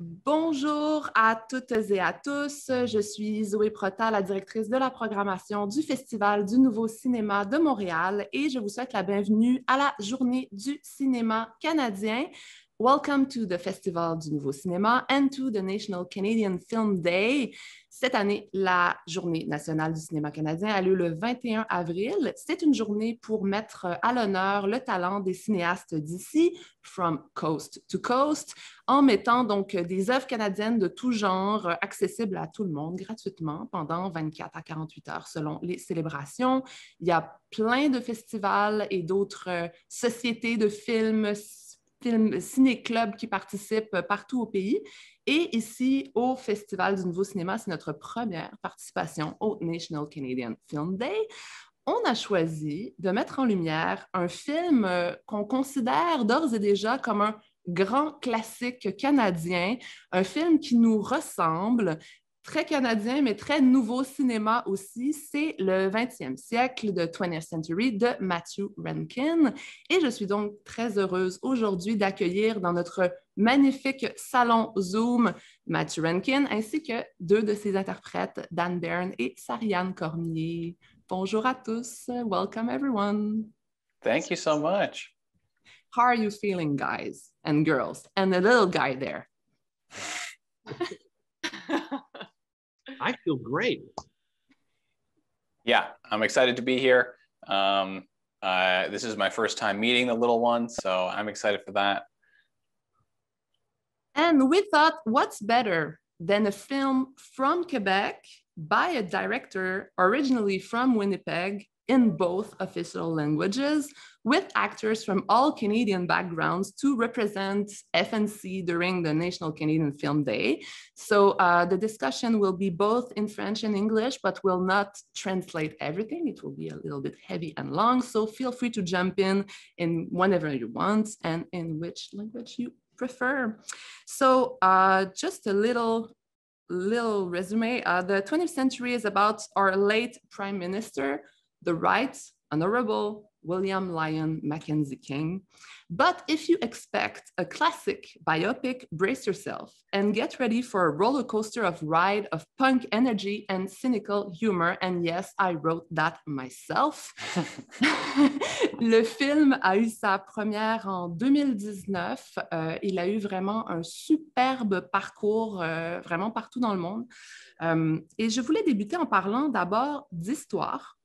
Bonjour à toutes et à tous. Je suis Zoé Prota, la directrice de la programmation du Festival du Nouveau Cinéma de Montréal et je vous souhaite la bienvenue à la Journée du cinéma canadien. Welcome to the Festival du Nouveau Cinéma and to the National Canadian Film Day. Cette année, la Journée nationale du cinéma canadien a lieu le 21 avril. C'est une journée pour mettre à l'honneur le talent des cinéastes d'ici, from coast to coast, en mettant donc des œuvres canadiennes de tout genre accessibles à tout le monde gratuitement pendant 24 à 48 heures selon les célébrations. Il y a plein de festivals et d'autres sociétés de films ciné-clubs qui participent partout au pays. Et ici, au Festival du Nouveau Cinéma, c'est notre première participation au National Canadian Film Day. On a choisi de mettre en lumière un film qu'on considère d'ores et déjà comme un grand classique canadien, un film qui nous ressemble, très canadien, mais très nouveau cinéma aussi. C'est le 20e siècle de 20th Century de Matthew Rankin. Et je suis donc très heureuse aujourd'hui d'accueillir dans notre magnifique salon Zoom Matthew Rankin, ainsi que deux de ses interprètes, Dan Byrne et Sarianne Cormier. Bonjour à tous. Welcome, everyone. Thank you so much. How are you feeling, guys and girls? And the little guy there. I feel great. Yeah, I'm excited to be here. This is my first time meeting the little one, so I'm excited for that. And we thought, what's better than a film from Quebec by a director originally from Winnipeg in both official languages, with actors from all Canadian backgrounds to represent FNC during the National Canadian Film Day. So the discussion will be both in French and English, but will not translate everything. It will be a little bit heavy and long, so feel free to jump in whenever you want and in which language you prefer. So just a little resume. The 20th century is about our late Prime Minister, the Right Honorable William Lyon Mackenzie King. But if you expect a classic biopic, brace yourself and get ready for a roller coaster of ride of punk energy and cynical humor. And yes, I wrote that myself. Le film a eu sa première en 2019. Il a eu vraiment un superbe parcours, vraiment partout dans le monde. Et je voulais débuter en parlant d'abord d'histoire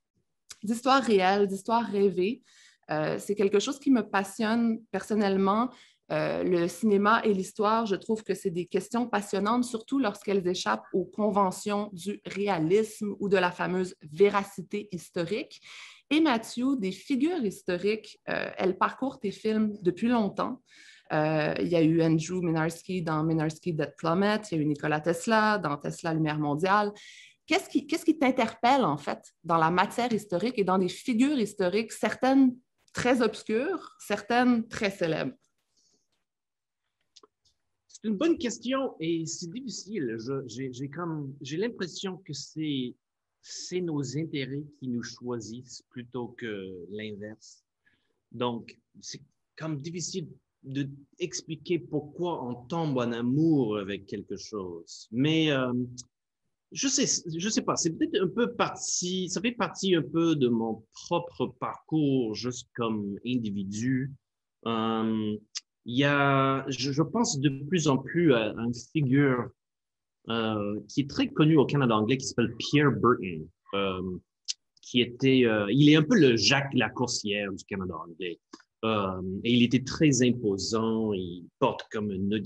réelle, d'histoire rêvée. C'est quelque chose qui me passionne personnellement. Le cinéma et l'histoire, je trouve que c'est des questions passionnantes, surtout lorsqu'elles échappent aux conventions du réalisme ou de la fameuse véracité historique. Et Mathieu, des figures historiques, elles parcourent tes films depuis longtemps. Il y a eu Andrew Minarski dans Minarski Dead Plummet, il y a eu Nikola Tesla dans Tesla Lumière mondiale. Qu'est-ce qui t'interpelle, en fait, dans la matière historique et dans des figures historiques, certaines très obscures, certaines très célèbres? C'est une bonne question et c'est difficile. J'ai l'impression que c'est nos intérêts qui nous choisissent plutôt que l'inverse. Donc, c'est comme difficile d'expliquer pourquoi on tombe en amour avec quelque chose. Mais je sais pas, c'est peut-être un peu ça fait partie un peu de mon propre parcours, juste comme individu. Je pense de plus en plus à une figure qui est très connue au Canada anglais qui s'appelle Pierre Burton, il est un peu le Jacques Lacourcière du Canada anglais. Et il était très imposant, il porte comme un nœud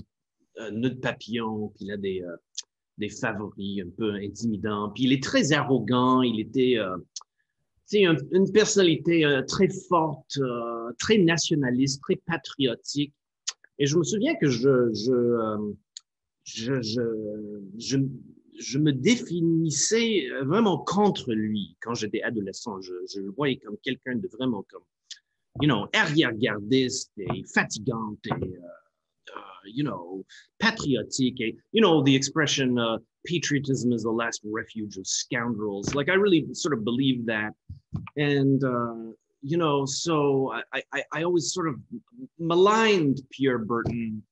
de papillon, puis il a des favoris un peu intimidants. Puis il est très arrogant, il était une personnalité très forte, très nationaliste, très patriotique. Et je me souviens que je me définissais vraiment contre lui quand j'étais adolescent. Je le voyais comme quelqu'un de vraiment comme, arrière-gardiste et fatigante et patriotique. Et, the expression, patriotism is the last refuge of scoundrels. Like, I really sort of believe that. And, so I always sort of maligned Pierre Burton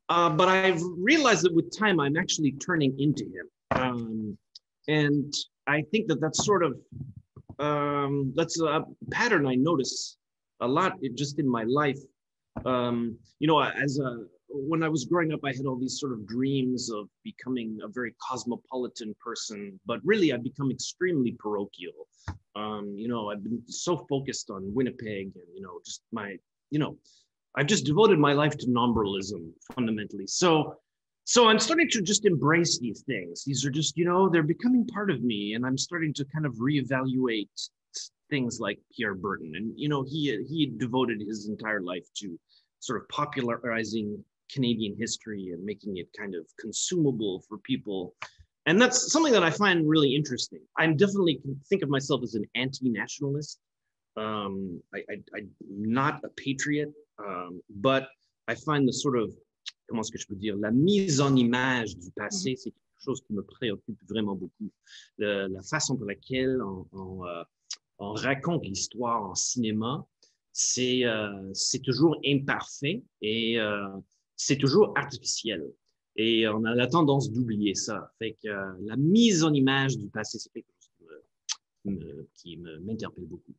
But I've realized that with time, I'm actually turning into him. And I think that that's sort of, that's a pattern I notice a lot just in my life. You know, when I was growing up, I had all these sort of dreams of becoming a very cosmopolitan person, but really I've become extremely parochial. You know, I've been so focused on Winnipeg and, you know, just I've just devoted my life to non-buralism fundamentally. So I'm starting to just embrace these things. These are just, you know, they're becoming part of me, and I'm starting to kind of reevaluate things like Pierre Berton. And, you know, he devoted his entire life to sort of popularizing Canadian history and making it kind of consumable for people. And that's something that I find really interesting. I'm definitely think of myself as an anti-nationalist. I'm not a patriot, but I find the sort of, comment est-ce que je peux dire, la mise en image du passé, c'est quelque chose qui me préoccupe vraiment beaucoup. La façon pour laquelle on raconte l'histoire en cinéma, c'est toujours imparfait et c'est toujours artificiel. Et on a la tendance d'oublier ça. Fait que la mise en image du passé, c'est quelque chose qui m'interpelle beaucoup.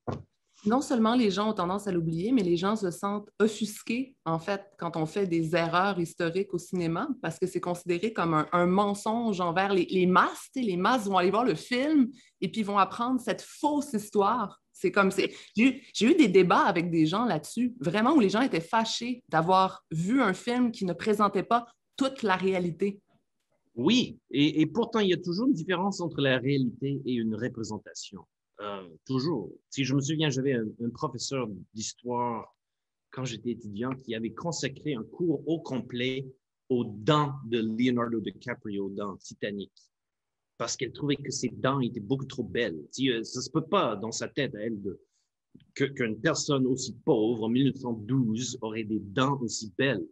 Non seulement les gens ont tendance à l'oublier, mais les gens se sentent offusqués, en fait, quand on fait des erreurs historiques au cinéma, parce que c'est considéré comme un mensonge envers les masses. Les masses vont aller voir le film et puis vont apprendre cette fausse histoire. C'est comme j'ai eu des débats avec des gens là-dessus, vraiment, où les gens étaient fâchés d'avoir vu un film qui ne présentait pas toute la réalité. Oui, et pourtant, il y a toujours une différence entre la réalité et une représentation. Toujours. Si je me souviens, j'avais un professeur d'histoire quand j'étais étudiant qui avait consacré un cours au complet aux dents de Leonardo DiCaprio dans Titanic, parce qu'elle trouvait que ses dents étaient beaucoup trop belles. Ça se peut pas dans sa tête à elle qu'une personne aussi pauvre en 1912 aurait des dents aussi belles.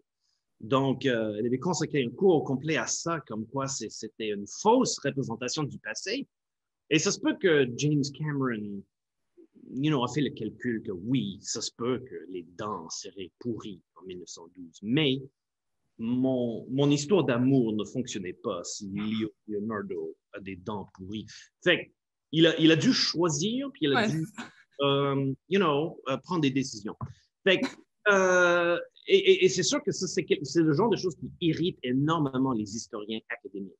Donc, elle avait consacré un cours au complet à ça, comme quoi c'était une fausse représentation du passé. Et ça se peut que James Cameron, you know, a fait le calcul que oui, ça se peut que les dents seraient pourries en 1912. Mais mon histoire d'amour ne fonctionnait pas si Leonardo a des dents pourries. Fait il a dû choisir, puis il a dû, you know, prendre des décisions. Fait et c'est sûr que c'est le genre de choses qui irritent énormément les historiens académiques.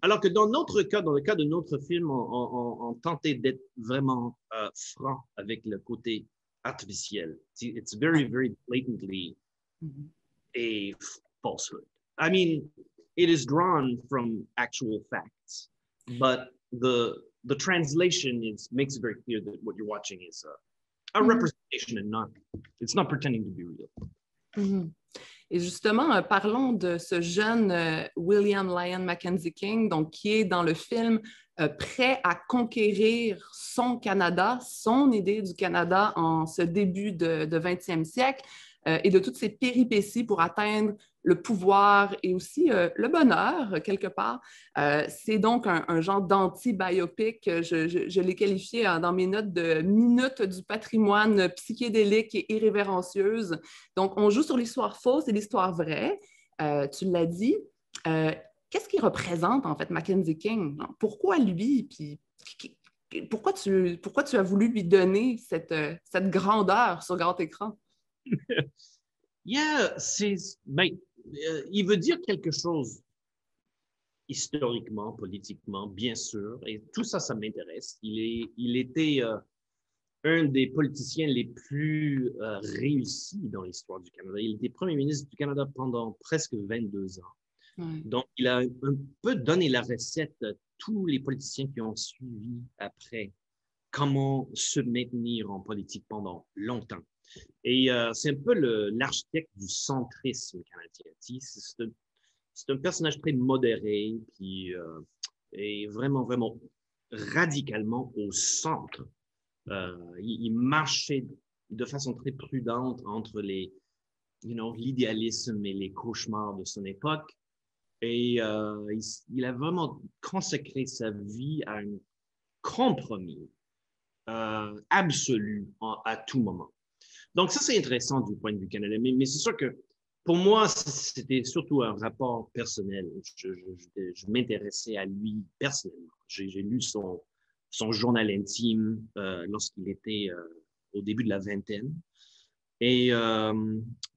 Alors que dans notre cas, dans le cas de notre film, on tentait d'être vraiment franc avec le côté artificiel. It's very, very blatantly a falsehood. I mean, it is drawn from actual facts, but the translation makes it very clear that what you're watching is a representation and it's not pretending to be real. Et justement, parlons de ce jeune William Lyon Mackenzie King, donc, qui est dans le film prêt à conquérir son Canada, son idée du Canada en ce début de 20e siècle et de toutes ses péripéties pour atteindre le pouvoir et aussi le bonheur, quelque part. C'est donc un genre d'anti-biopic. Je l'ai qualifié dans mes notes de minute du patrimoine psychédélique et irrévérencieuse. Donc, on joue sur l'histoire fausse et l'histoire vraie. Tu l'as dit. Qu'est-ce qu'il représente, en fait, Mackenzie King? Pourquoi lui? Puis, pourquoi tu as voulu lui donner cette grandeur sur grand écran? Yeah, il veut dire quelque chose historiquement, politiquement, bien sûr, et tout ça, ça m'intéresse. Il était un des politiciens les plus réussis dans l'histoire du Canada. Il était premier ministre du Canada pendant presque 22 ans. Donc, il a un peu donné la recette à tous les politiciens qui ont suivi après comment se maintenir en politique pendant longtemps. Et c'est un peu l'architecte du centrisme canadien. C'est un personnage très modéré qui est vraiment, vraiment radicalement au centre. Il marchait de façon très prudente entre l'idéalisme et les cauchemars de son époque. Et il a vraiment consacré sa vie à un compromis absolu à tout moment. Donc, ça, c'est intéressant du point de vue canadien. Mais c'est sûr que pour moi, c'était surtout un rapport personnel. Je m'intéressais à lui personnellement. J'ai lu son journal intime lorsqu'il était au début de la vingtaine. Et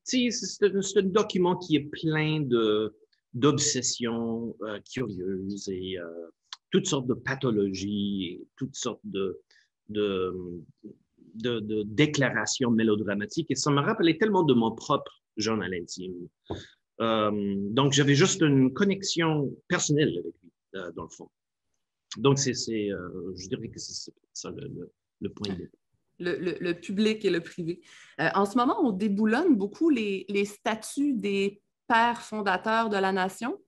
c'est un document qui est plein d'obsessions curieuses et toutes sortes de pathologies et toutes sortes de déclarations mélodramatiques. Et ça me rappelait tellement de mon propre journal intime. Donc, j'avais juste une connexion personnelle avec lui, dans le fond. Donc, je dirais que c'est ça le point de départ. Le public et le privé. En ce moment, on déboulonne beaucoup les statuts des pères fondateurs de la nation.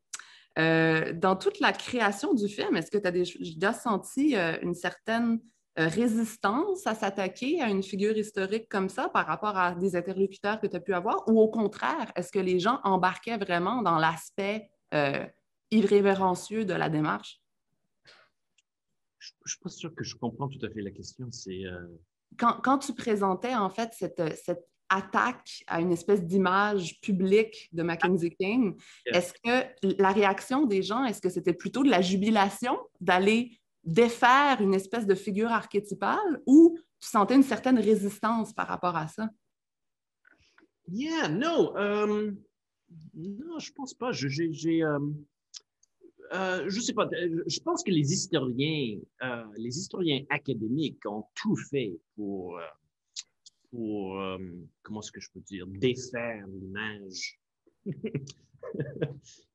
Dans toute la création du film, est-ce que tu as déjà senti une certaine résistance à s'attaquer à une figure historique comme ça par rapport à des interlocuteurs que tu as pu avoir? Ou au contraire, est-ce que les gens embarquaient vraiment dans l'aspect irrévérencieux de la démarche? Je ne suis pas sûr que je comprends tout à fait la question. Quand tu présentais en fait cette attaque à une espèce d'image publique de Mackenzie King, est-ce que la réaction des gens, est-ce que c'était plutôt de la jubilation d'aller défaire une espèce de figure archétypale ou tu sentais une certaine résistance par rapport à ça? Yeah, non. Non, je pense pas. Je sais pas. Je pense que les historiens académiques ont tout fait pour comment est-ce que je peux dire, défaire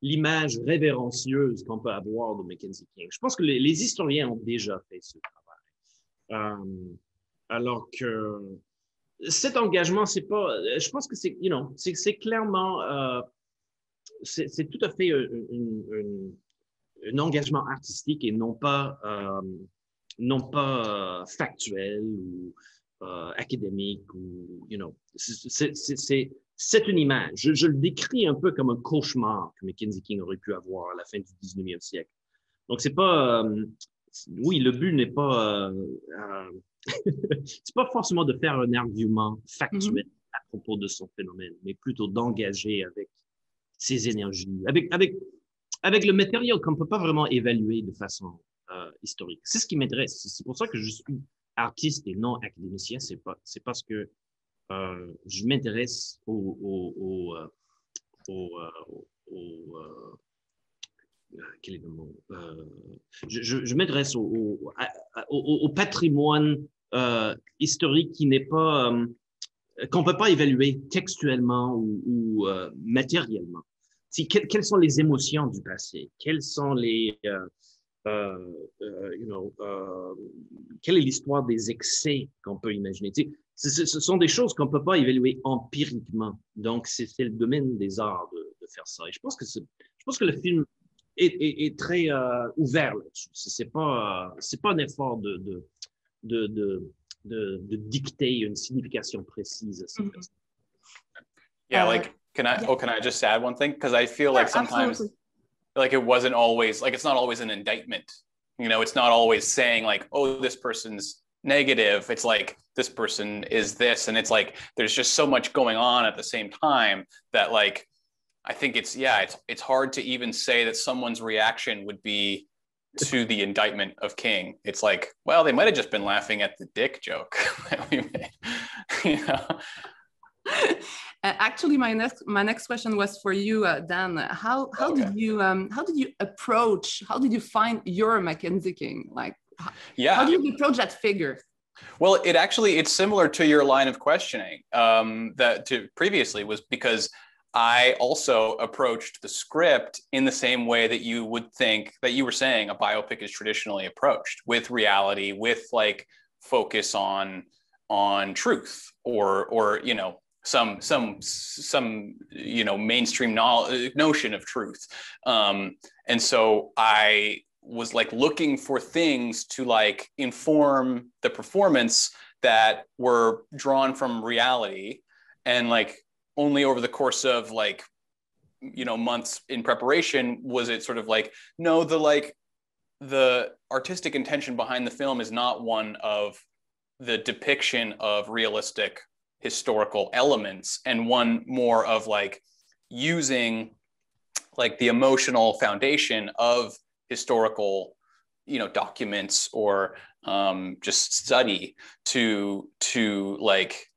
l'image révérencieuse qu'on peut avoir de Mackenzie King. Je pense que les historiens ont déjà fait ce travail. Alors que cet engagement, c'est pas, je pense que c'est, c'est clairement, c'est tout à fait un engagement artistique et non pas factuel ou académique ou, c'est une image. Je le décris un peu comme un cauchemar que Mackenzie King aurait pu avoir à la fin du 19e siècle. Donc, c'est pas, oui, le but n'est pas, c'est pas forcément de faire un argument factuel à propos de son phénomène, mais plutôt d'engager avec ses énergies, avec le matériel qu'on ne peut pas vraiment évaluer de façon historique. C'est ce qui m'intéresse. C'est pour ça que je suis artiste et non académicien. C'est parce que je m'intéresse quel est le mot? Je m'intéresse au patrimoine historique qui n'est pas qu'on peut pas évaluer textuellement ou matériellement. Quelles sont les émotions du passé? Quelles sont quelle est l'histoire des excès qu'on peut imaginer? Ce sont des choses qu'on peut pas évaluer empiriquement. Donc, c'est le domaine des arts de faire ça. Et je pense que le film est très ouvert là-dessus. C'est pas un effort de dicter une signification précise à cette personne. Yeah, like, can I just add one thing? Because I feel like sometimes absolutely. Like it wasn't always, like it's not always an indictment. It's not always saying like, oh, this person's negative. It's like, this person is this. And it's like, there's just so much going on at the same time that like, I think it's hard to even say that someone's reaction would be to the indictment of King. It's like, well, they might have just been laughing at the dick joke that we made. Actually, my next question was for you, Dan. How did you approach? How did you find your Mackenzie King? Like, how did you approach that figure? Well, it's similar to your line of questioning previously was because I also approached the script in the same way that you would think that you were saying a biopic is traditionally approached, with reality, with like focus on truth or some mainstream notion of truth. And so I was like looking for things to like inform the performance that were drawn from reality, and like only over the course of like months in preparation was it sort of like, no, the artistic intention behind the film is not one of the depiction of realistic historical elements, and one more of like using like the emotional foundation of historical, documents or just study to like,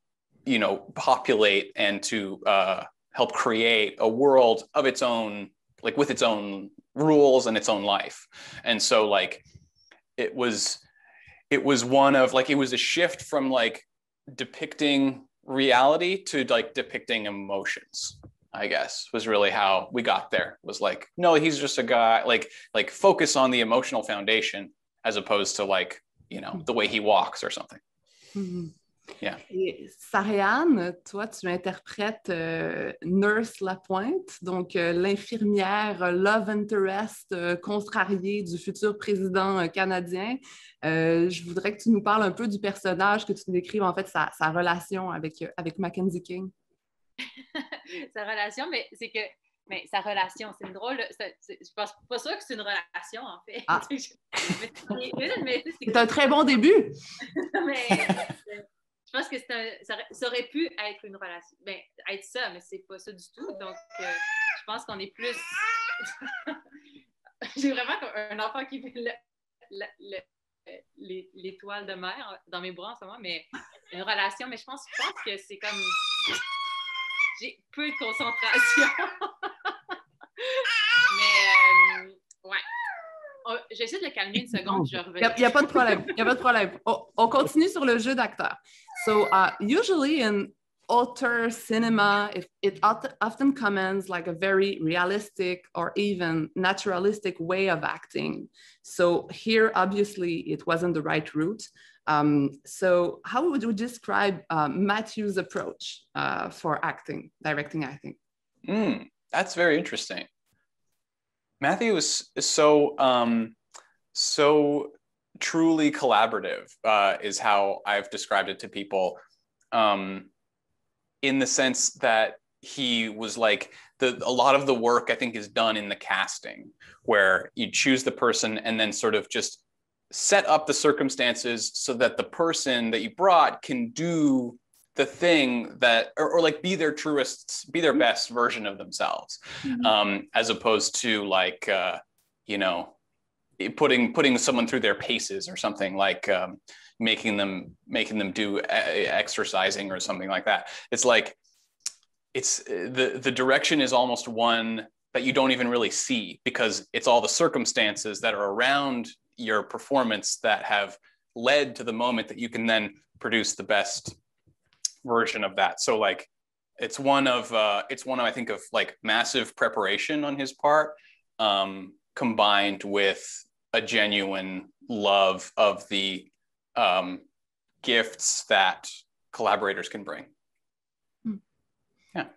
populate and to help create a world of its own, like with its own rules and its own life. And so like, it was one of like, it was a shift from like depicting reality to like depicting emotions, I guess, was really how we got there. Was like, no, he's just a guy, like focus on the emotional foundation as opposed to like, the way he walks or something. Mm-hmm. Yeah. Et Sarah-Anne, toi, tu interprètes Nurse Lapointe, donc l'infirmière love interest contrariée du futur président canadien. Je voudrais que tu nous parles un peu du personnage, que tu décrives en fait sa relation avec Mackenzie King. Sa relation, mais c'est que sa relation, c'est une drôle. Je pense pas sûr que c'est une relation, en fait. Ah. C'est un très bon début. Mais je pense que ça aurait pu être une relation. Ben, être ça, mais c'est pas ça du tout. Donc, je pense qu'on est plus. J'ai vraiment comme un enfant qui fait l'étoile de mer dans mes bras en ce moment, mais une relation, mais je pense que c'est comme. J'ai peu de concentration. Mais, ouais. J'essaie de le calmer une seconde, je reviens. Il n'y a pas de problème. On continue sur le jeu d'acteur. So, usually in auteur cinema, it often commands like a very realistic or even naturalistic way of acting. So here, obviously, it wasn't the right route. So how would you describe Matthew's approach for directing acting? That's very interesting. Matthew is so truly collaborative, is how I've described it to people, in the sense that he was like, a lot of the work I think is done in the casting, where you choose the person and then sort of just set up the circumstances so that the person that you brought can do the thing that, or like be their best version of themselves, as opposed to like, putting someone through their paces or something, like making them do exercising or something like that. It's like, it's the direction is almost one that you don't even really see, because it's all the circumstances that are around your performance that have led to the moment that you can then produce the best version of that. So like, it's one of I think of like massive preparation on his part, combined with a genuine love of the gifts that collaborators can bring. Yeah.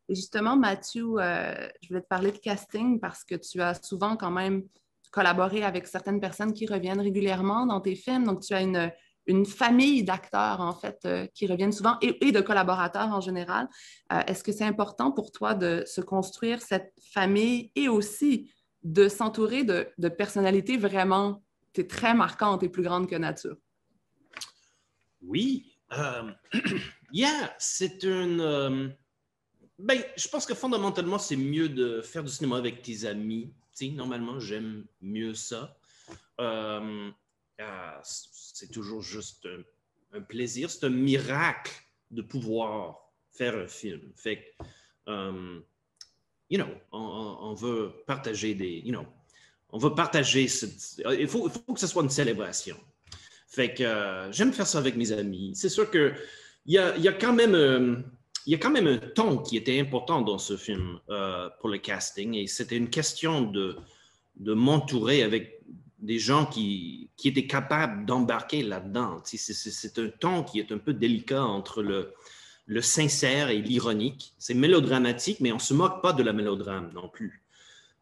Et justement, Mathieu, je voulais te parler de casting parce que tu as souvent quand même collaboré avec certaines personnes qui reviennent régulièrement dans tes films. Donc, tu as une famille d'acteurs, en fait, qui reviennent souvent et de collaborateurs en général. Est-ce que c'est important pour toi de se construire cette famille et aussi de s'entourer de personnalités vraiment très marquantes et plus grandes que nature? Oui. Yeah, c'est une... je pense que fondamentalement, c'est mieux de faire du cinéma avec tes amis. Normalement, j'aime mieux ça. C'est toujours juste un plaisir. C'est un miracle de pouvoir faire un film. Fait que, on veut partager on veut partager il faut que ce soit une célébration. Fait que j'aime faire ça avec mes amis. C'est sûr que il y a quand même un ton qui était important dans ce film pour le casting, et c'était une question de m'entourer avec des gens qui étaient capables d'embarquer là-dedans. C'est un ton qui est un peu délicat entre le sincère et l'ironique. C'est mélodramatique, mais on ne se moque pas de la mélodrame non plus.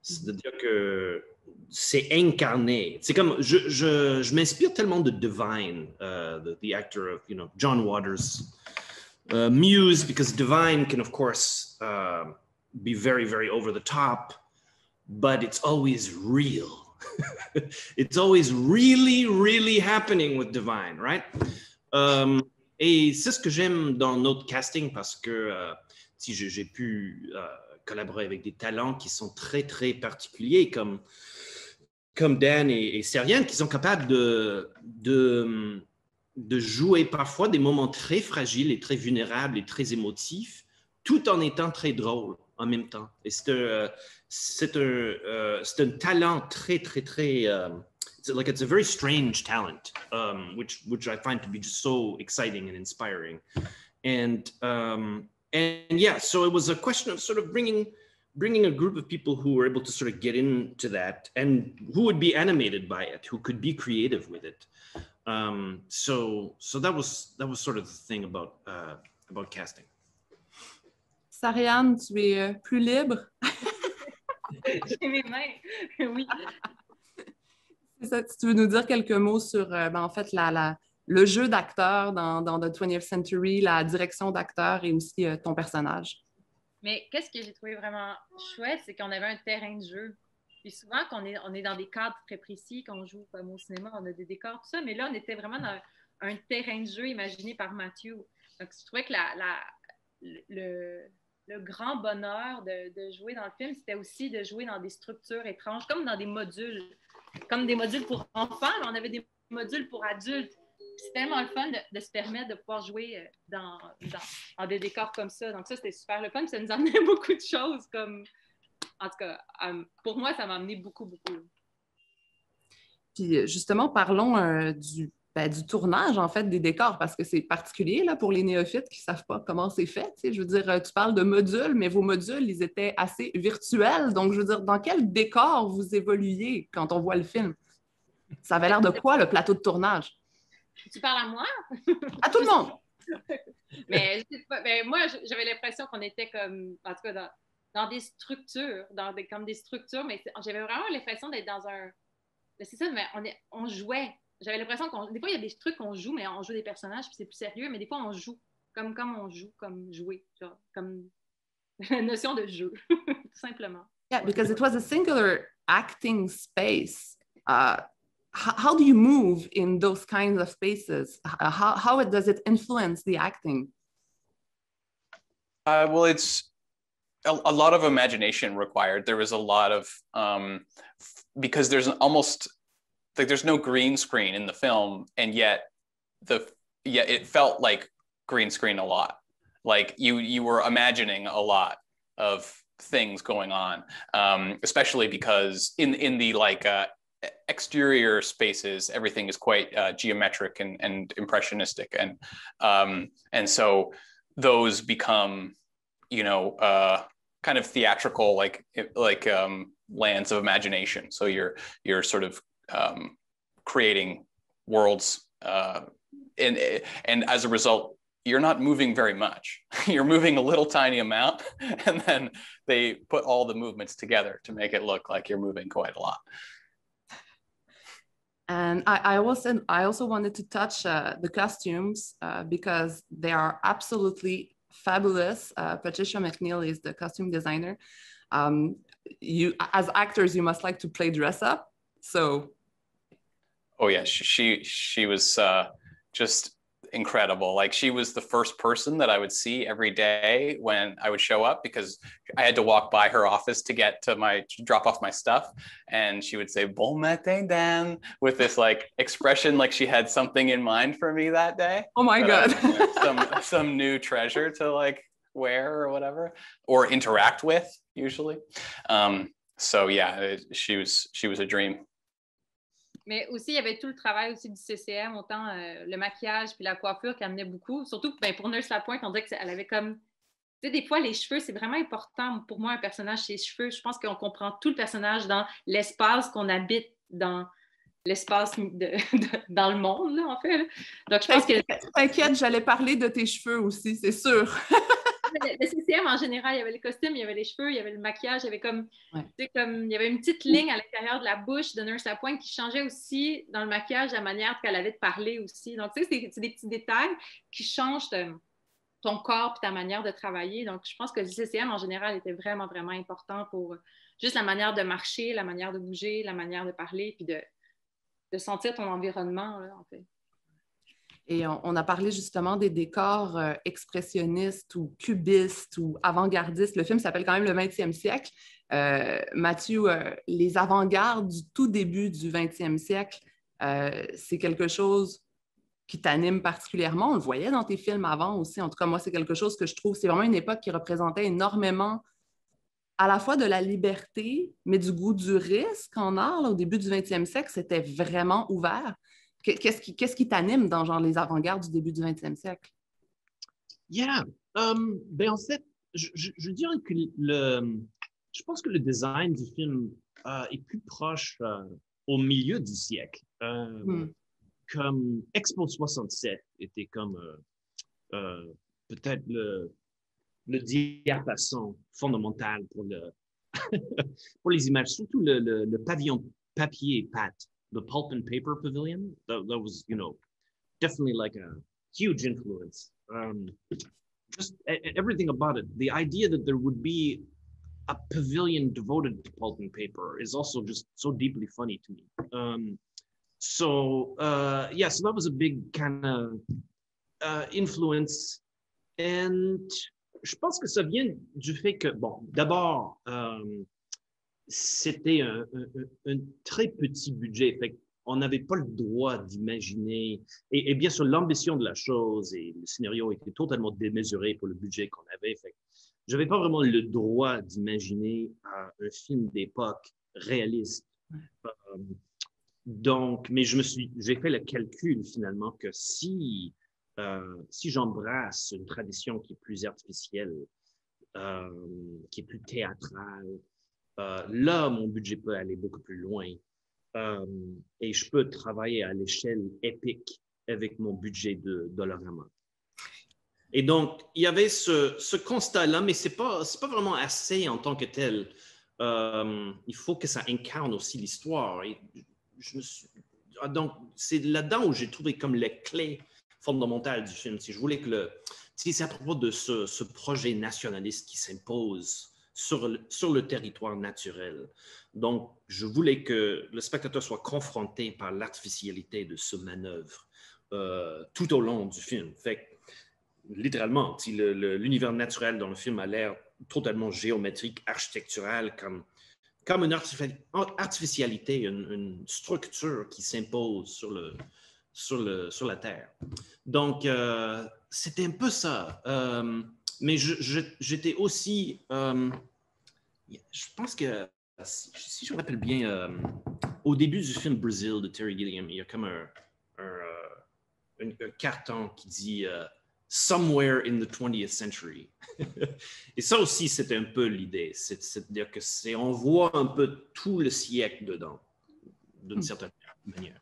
C'est-à-dire que c'est incarné. C'est comme, je m'inspire tellement de Divine, the actor of, John Waters' muse, because Divine can, of course, be very, very over the top, but it's always real. It's always really, really happening with Divine, right? Et c'est ce que j'aime dans notre casting, parce que si j'ai pu collaborer avec des talents qui sont très, très particuliers, comme Dan et Seriane, qui sont capables de jouer parfois des moments très fragiles et très vulnérables et très émotifs, tout en étant très drôle en même temps. Et c'est un talent très, très, très... it's a very strange talent, which I find to be just so exciting and inspiring. And yeah, so it was a question of sort of bringing a group of people who were able to sort of get into that and who would be animated by it, who could be creative with it. So that was sort of the thing about casting. Sariane, tu es plus libre. J'ai mes mains, oui. C'est ça, si tu veux nous dire quelques mots sur, en fait, le jeu d'acteur dans The 20th Century, la direction d'acteur et aussi ton personnage. Mais qu'est-ce que j'ai trouvé vraiment chouette, c'est qu'on avait un terrain de jeu. Puis souvent, on est dans des cadres très précis, quand on joue comme au cinéma, on a des décors, tout ça, mais là, on était vraiment dans un terrain de jeu imaginé par Matthew. Donc, je trouvais que le grand bonheur de jouer dans le film, c'était aussi de jouer dans des structures étranges, comme dans des modules, comme des modules pour enfants, mais on avait des modules pour adultes. C'est tellement le fun de se permettre de pouvoir jouer dans des décors comme ça. Donc ça, c'était super le fun. Puis ça nous amenait beaucoup de choses. Comme... En tout cas, pour moi, ça m'a amené beaucoup, beaucoup. Puis justement, parlons du tournage, en fait, des décors, parce que c'est particulier là, pour les néophytes qui ne savent pas comment c'est fait. Tu sais, je veux dire, tu parles de modules, mais vos modules, ils étaient assez virtuels. Donc, je veux dire, dans quel décor vous évoluiez quand on voit le film? Ça avait l'air de quoi, le plateau de tournage? Tu parles à moi? À tout le monde! mais moi, j'avais l'impression qu'on était comme, en tout cas, dans des structures, comme des structures, mais j'avais vraiment l'impression d'être dans un... C'est ça, mais on jouait. J'avais l'impression des fois, il y a des trucs qu'on joue, mais on joue des personnages, puis c'est plus sérieux, mais des fois, on joue comme on joue, comme jouer, genre, comme la notion de jeu, tout simplement. Yeah, because it was a singular acting space. How do you move in those kinds of spaces? How does it influence the acting? Well, it's a lot of imagination required. There was a lot of because there's almost like there's no green screen in the film, and yet it felt like green screen a lot. Like you were imagining a lot of things going on, especially because in the like exterior spaces, everything is quite geometric and impressionistic, and so those become, kind of theatrical, like lands of imagination. So you're sort of creating worlds, and as a result, you're not moving very much. You're moving a little tiny amount, and then they put all the movements together to make it look like you're moving quite a lot. And I also wanted to touch the costumes because they are absolutely fabulous. Patricia McNeil is the costume designer. You, as actors, you must like to play dress up. So, oh yeah, she was just incredible. Like, she was the first person that I would see every day when I would show up, because I had to walk by her office to drop off my stuff, and she would say "Bon matin, Dan," with this like expression, like she had something in mind for me that day. Oh my God. Some new treasure to like wear or whatever, or interact with usually. So yeah, she was a dream. Mais aussi, il y avait tout le travail aussi du CCM, autant le maquillage puis la coiffure qui amenait beaucoup. Surtout pour Nurse Lapointe, on dirait qu'elle avait comme... Tu sais, des fois, les cheveux, c'est vraiment important pour moi, un personnage, ses cheveux. Je pense qu'on comprend tout le personnage dans l'espace qu'on habite, dans l'espace dans le monde, là, en fait. Là. Donc, je pense que... T'inquiète, j'allais parler de tes cheveux aussi, c'est sûr. Le CCM, en général, il y avait les costumes, il y avait les cheveux, il y avait le maquillage, il y avait comme il y avait une petite ligne à l'intérieur de la bouche de Nurse Lapointe qui changeait aussi dans le maquillage la manière qu'elle avait de parler aussi. Donc, tu sais, c'est des petits détails qui changent ton corps et ta manière de travailler. Donc, je pense que le CCM, en général, était vraiment, vraiment important pour juste la manière de marcher, la manière de bouger, la manière de parler, puis de sentir ton environnement, là, en fait. Et on a parlé justement des décors expressionnistes ou cubistes ou avant-gardistes. Le film s'appelle quand même Le 20e siècle. Mathieu, les avant-gardes du tout début du 20e siècle, c'est quelque chose qui t'anime particulièrement. On le voyait dans tes films avant aussi. En tout cas, moi, c'est quelque chose que je trouve, c'est vraiment une époque qui représentait énormément à la fois de la liberté, mais du goût du risque en art. Là, au début du 20e siècle, c'était vraiment ouvert. Qu'est-ce qui t'anime dans genre, les avant-gardes du début du 20e siècle? Yeah. Ben en fait, je dirais que je pense que le design du film est plus proche au milieu du siècle. Comme Expo 67 était comme peut-être le diapason fondamental pour pour les images, surtout le pavillon papier et pâte, the pulp and paper pavilion. That was, definitely like a huge influence. Just everything about it. The idea that there would be a pavilion devoted to pulp and paper is also just so deeply funny to me. So that was a big kind of influence. And je pense que ça vient du fait que, bon, d'abord, c'était un très petit budget. Fait on n'avait pas le droit d'imaginer. Et bien sûr, l'ambition de la chose et le scénario était totalement démesuré pour le budget qu'on avait. Fait je n'avais pas vraiment le droit d'imaginer un film d'époque réaliste. Donc, mais j'ai fait le calcul finalement que si j'embrasse une tradition qui est plus artificielle, qui est plus théâtrale, là, mon budget peut aller beaucoup plus loin. Et je peux travailler à l'échelle épique avec mon budget de Dollarama. Et donc, il y avait ce constat-là, mais c'est pas vraiment assez en tant que tel. Il faut que ça incarne aussi l'histoire. Et donc, c'est là-dedans où j'ai trouvé comme les clés fondamentales du film. Si je voulais que c'est à propos de ce projet nationaliste qui s'impose sur le territoire naturel. Donc, je voulais que le spectateur soit confronté par l'artificialité de ce manœuvre tout au long du film. Fait littéralement, l'univers naturel dans le film a l'air totalement géométrique, architectural, comme une artificialité, une structure qui s'impose sur la Terre. Donc, c'était un peu ça. Mais j'étais aussi... je pense que, si je me rappelle bien, au début du film Brazil de Terry Gilliam, il y a comme un carton qui dit Somewhere in the 20th century. Et ça aussi, c'est un peu l'idée. C'est-à-dire que on voit un peu tout le siècle dedans, d'une certaine manière.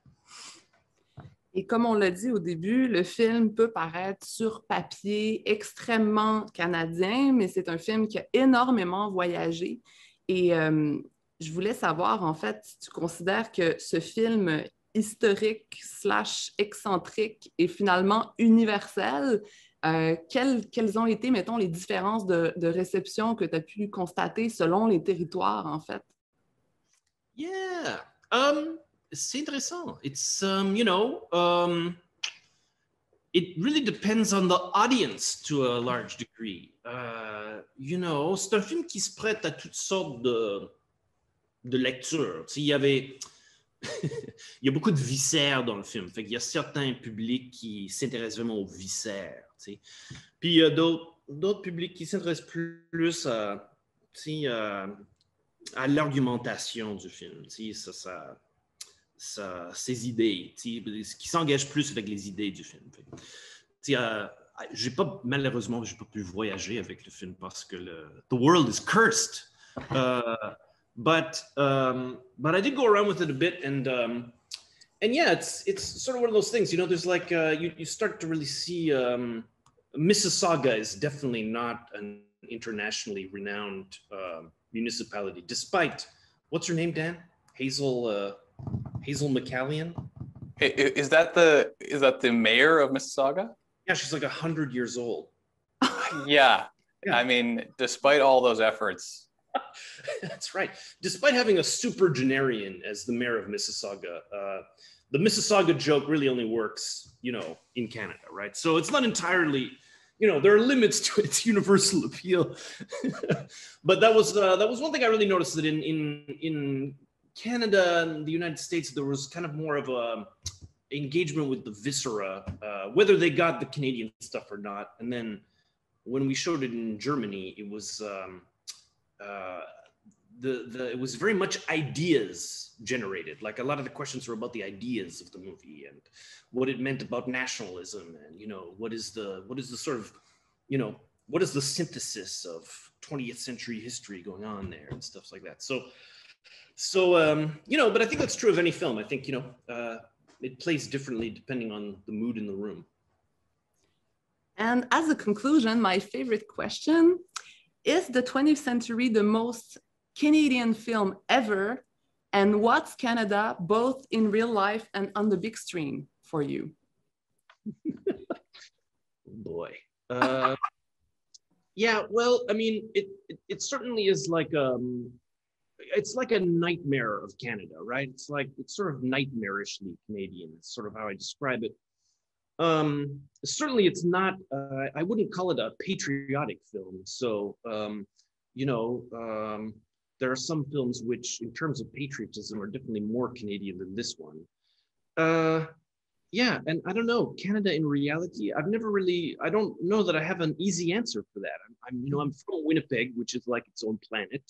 Et comme on l'a dit au début, le film peut paraître sur papier extrêmement canadien, mais c'est un film qui a énormément voyagé. Et je voulais savoir, en fait, si tu considères que ce film historique / excentrique est finalement universel, quelles ont été, mettons, les différences de réception que tu as pu constater selon les territoires, en fait? Yeah! C'est intéressant. It's, it really depends on the audience to a large degree. C'est un film qui se prête à toutes sortes de lectures. Il y a beaucoup de viscères dans le film. Fait qu'il y a certains publics qui s'intéressent vraiment aux viscères. Puis il y a d'autres publics qui s'intéressent plus à l'argumentation du film. Ses idées, qui s'engagent plus avec les idées du film. Malheureusement, j'ai pas pu voyager avec le film parce que the world is cursed. But I did go around with it a bit, and yeah, it's sort of one of those things. There's like you start to really see Mississauga is definitely not an internationally renowned municipality, despite what's her name, Dan? Hazel McCallion. Is that the mayor of Mississauga? Yeah, she's like 100 years old. Yeah. I mean, despite all those efforts. That's right. Despite having a supergenarian as the mayor of Mississauga, the Mississauga joke really only works, you know, in Canada, right? So it's not entirely, you know, there are limits to its universal appeal. But that was one thing I really noticed, that in Canada and the United States, there was kind of more of a engagement with the viscera, whether they got the Canadian stuff or not. And then when we showed it in Germany, it was it was very much ideas generated. Like a lot of the questions were about the ideas of the movie and what it meant about nationalism, and, you know, what is the sort of, you know, what is the synthesis of 20th century history going on there and stuff like that. So you know, but I think that's true of any film. I think, you know, it plays differently depending on the mood in the room. And as a conclusion, my favorite question, is the 20th century the most Canadian film ever? And what's Canada, both in real life and on the big screen, for you? Boy. Yeah, well, I mean, it certainly is like it's like a nightmare of Canada, right? It's sort of nightmarishly Canadian. It's sort of how I describe it. Certainly it's not, I wouldn't call it a patriotic film. So, you know, there are some films which, in terms of patriotism, are definitely more Canadian than this one. Yeah, and I don't know, Canada in reality, I don't know that I have an easy answer for that. You know, I'm from Winnipeg, which is like its own planet.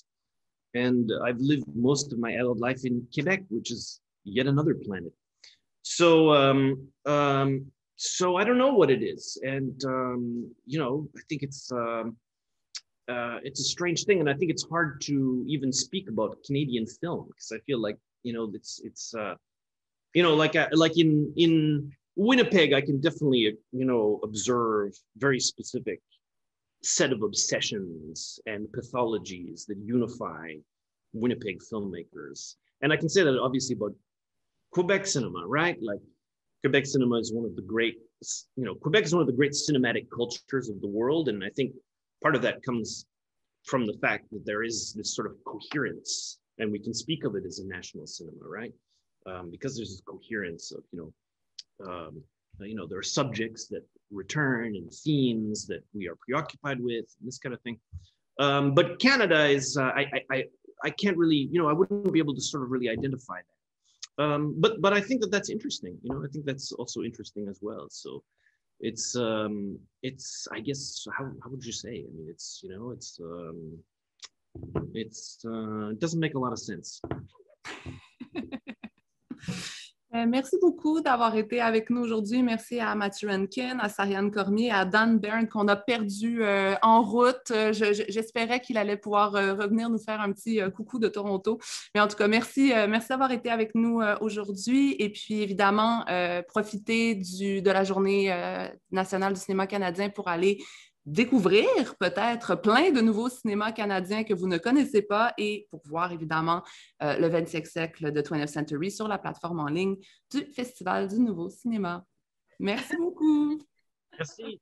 And I've lived most of my adult life in Quebec, which is yet another planet. So, so I don't know what it is. And, you know, I think it's a strange thing. And I think it's hard to even speak about Canadian film, because I feel like, you know, it's you know, like in Winnipeg, I can definitely, you know, observe very specific set of obsessions and pathologies that unify Winnipeg filmmakers. And I can say that obviously about Quebec cinema, right? Like Quebec cinema is one of the great, you know, Quebec is one of the great cinematic cultures of the world. And I think part of that comes from the fact that there is this sort of coherence, and we can speak of it as a national cinema, right? Because there's this coherence of, you know, there are subjects that return and themes that we are preoccupied with, and this kind of thing. But Canada is, I can't really, you know, I wouldn't be able to sort of really identify that. But I think that that's interesting. You know, I think that's also interesting as well. So it's I guess, how would you say? I mean, it's, you know, it doesn't make a lot of sense. Merci beaucoup d'avoir été avec nous aujourd'hui. Merci à Matthew Henkin, à Sarianne Cormier, à Dan Byrne qu'on a perdu en route. J'espérais qu'il allait pouvoir revenir nous faire un petit coucou de Toronto. Mais en tout cas, merci d'avoir été avec nous aujourd'hui. Et puis évidemment, profitez de la Journée nationale du cinéma canadien pour aller découvrir peut-être plein de nouveaux cinémas canadiens que vous ne connaissez pas, et pour voir évidemment le 20e siècle de 20th Century sur la plateforme en ligne du Festival du Nouveau Cinéma. Merci beaucoup. Merci.